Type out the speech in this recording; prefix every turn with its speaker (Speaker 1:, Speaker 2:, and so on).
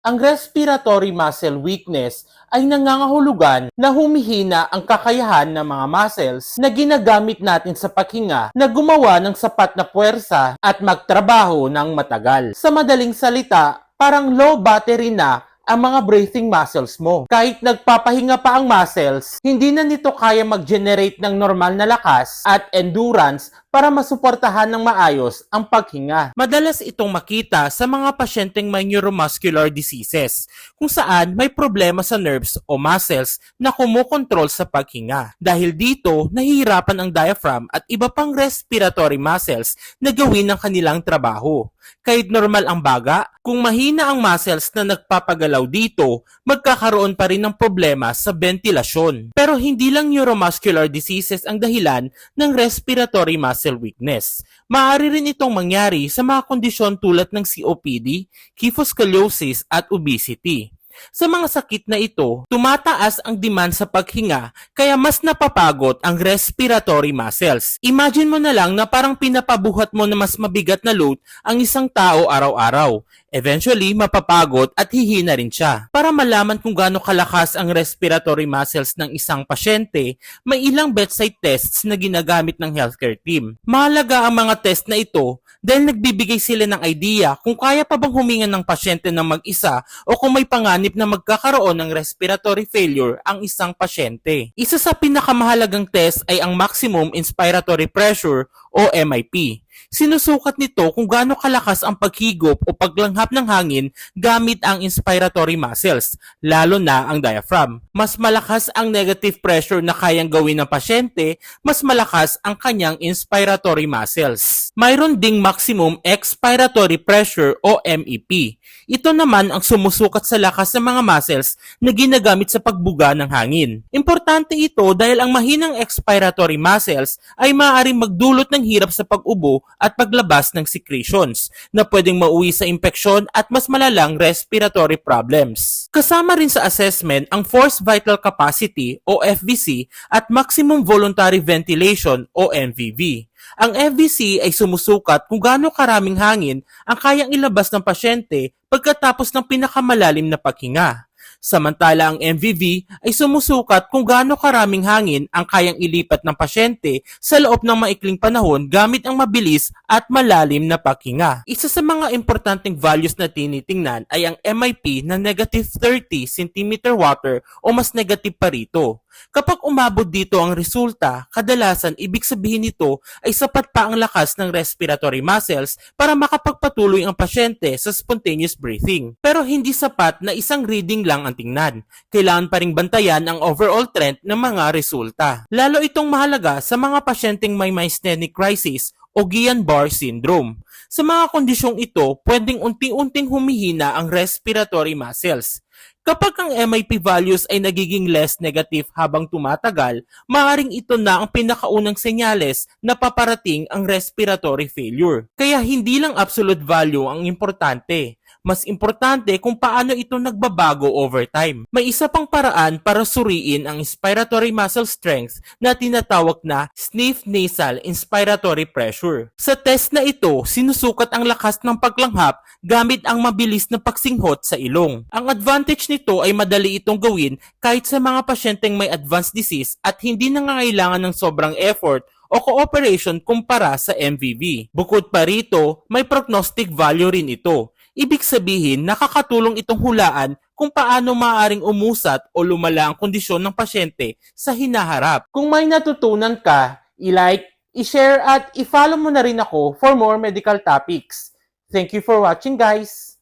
Speaker 1: Ang respiratory muscle weakness ay nangangahulugan na humihina ang kakayahan ng mga muscles na ginagamit natin sa paghinga na gumawa ng sapat na puwersa at magtrabaho ng matagal. Sa madaling salita, parang low battery na ang mga breathing muscles mo. Kahit nagpapahinga pa ang muscles, hindi na nito kaya mag-generate ng normal na lakas at endurance para masuportahan ng maayos ang paghinga. Madalas itong makita sa mga pasyenteng may neuromuscular diseases, kung saan may problema sa nerves o muscles na kumukontrol sa paghinga. Dahil dito, nahihirapan ang diaphragm at iba pang respiratory muscles na gawin ang kanilang trabaho. Kahit normal ang baga, kung mahina ang muscles na nagpapagalaw dito, magkakaroon pa rin ng problema sa ventilasyon. Pero hindi lang neuromuscular diseases ang dahilan ng respiratory muscle weakness. Maaari rin itong mangyari sa mga kondisyon tulad ng COPD, kyphoscoliosis at obesity. Sa mga sakit na ito, tumataas ang demand sa paghinga kaya mas napapagod ang respiratory muscles. Imagine mo na lang na parang pinapabuhat mo na mas mabigat na load ang isang tao araw-araw. Eventually, mapapagod at hihina rin siya. Para malaman kung gaano kalakas ang respiratory muscles ng isang pasyente, may ilang bedside tests na ginagamit ng healthcare team. Mahalaga ang mga test na ito dahil nagbibigay sila ng idea kung kaya pa bang huminga ng pasyente ng mag-isa o kung may panganib na magkakaroon ng respiratory failure ang isang pasyente. Isa sa pinakamahalagang test ay ang maximum inspiratory pressure o MIP. Sinusukat nito kung gaano kalakas ang paghigop o paglanghap ng hangin gamit ang inspiratory muscles, lalo na ang diaphragm. Mas malakas ang negative pressure na kayang gawin ng pasyente, mas malakas ang kanyang inspiratory muscles. Mayroon ding maximum expiratory pressure o MEP. Ito naman ang sumusukat sa lakas ng mga muscles na ginagamit sa pagbuga ng hangin. Importante ito dahil ang mahinang expiratory muscles ay maaaring magdulot ng hirap sa pag-ubo at paglabas ng secretions na pwedeng mauwi sa impeksyon at mas malalang respiratory problems. Kasama rin sa assessment ang forced vital capacity o FVC at maximum voluntary ventilation o MVV. Ang FVC ay sumusukat kung gaano karaming hangin ang kayang ilabas ng pasyente pagkatapos ng pinakamalalim na paghinga. Samantala ang MVV ay sumusukat kung gaano karaming hangin ang kayang ilipat ng pasyente sa loob ng maikling panahon gamit ang mabilis at malalim na paghinga. Isa sa mga importanteng values na tinitingnan ay ang MIP na negative 30 cm water o mas negative pa rito. Kapag umabot dito ang resulta, kadalasan ibig sabihin nito ay sapat pa ang lakas ng respiratory muscles para makapagpatuloy ang pasyente sa spontaneous breathing. Pero hindi sapat na isang reading lang ang tingnan. Kailangan pa ring bantayan ang overall trend ng mga resulta. Lalo itong mahalaga sa mga pasyenteng may myasthenic crisis o Guillain-Barré syndrome. Sa mga kondisyong ito, pwedeng unti-unting humihina ang respiratory muscles. Kapag ang MIP values ay nagiging less negative habang tumatagal, maaaring ito na ang pinakaunang senyales na paparating ang respiratory failure. Kaya hindi lang absolute value ang importante. Mas importante kung paano ito nagbabago over time. May isa pang paraan para suriin ang inspiratory muscle strength na tinatawag na sniff nasal inspiratory pressure. Sa test na ito, sinusukat ang lakas ng paglanghap gamit ang mabilis na pagsinghot sa ilong. Ang advantage nito ay madali itong gawin kahit sa mga pasyenteng may advanced disease at hindi nangangailangan ng sobrang effort o cooperation kumpara sa MVV. Bukod pa rito, may prognostic value rin ito. Ibig sabihin, nakakatulong itong hulaan kung paano maaaring umusat o lumala ang kondisyon ng pasyente sa hinaharap. Kung may natutunan ka, i-like, i-share at i-follow mo na rin ako for more medical topics. Thank you for watching, guys!